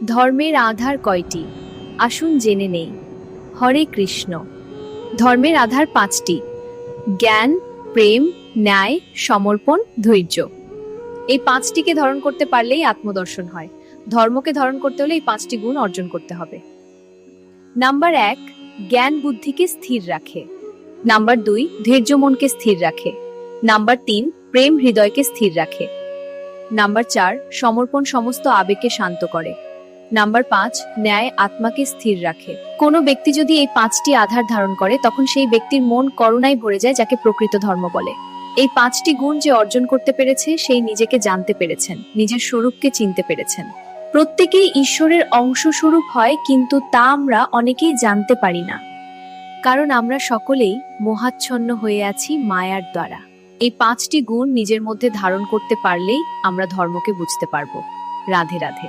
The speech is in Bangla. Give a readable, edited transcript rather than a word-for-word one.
ধর্মের আধার কয়টি? আসুন জেনে নেই। হরে কৃষ্ণ। ধর্মের আধার পাঁচটি: জ্ঞান, প্রেম, ন্যায়, সমর্পণ, ধৈর্য। এই পাঁচটিকে ধারণ করতে পারলেই আত্মদর্শন হয়। ধর্মকে ধারণ করতে হলে এই পাঁচটি গুণ অর্জন করতে হবে। নাম্বার 1, জ্ঞান বুদ্ধিকে স্থির রাখে। নাম্বার 2, ধৈর্য মনকে স্থির রাখে। নাম্বার 3, প্রেম হৃদয়কে স্থির রাখে। নাম্বার 4, সমর্পণ সমস্ত আবেগকে শান্ত করে। নাম্বার 5, ন্যায় আত্মাকে স্থির রাখে। কোনো ব্যক্তি যদি এই পাঁচটি আধার ধারণ করে তখন সেই ব্যক্তির মন করুণায় ভরে যায়, যাকে প্রকৃত ধর্ম বলে। এই পাঁচটি গুণ যে অর্জন করতে পেরেছে সেই নিজেকে জানতে পেরেছেন, নিজের স্বরূপকে চিনতে পেরেছেন। প্রত্যেকেই ঈশ্বরের অংশ স্বরূপ হয়, কিন্তু তা আমরা অনেকেই জানতে পারি না, কারণ আমরা সকলেই মোহাচ্ছন্ন হয়ে আছি মায়ার দ্বারা। এই পাঁচটি গুণ নিজের মধ্যে ধারণ করতে পারলেই আমরা ধর্মকে বুঝতে পারবো। রাধে রাধে।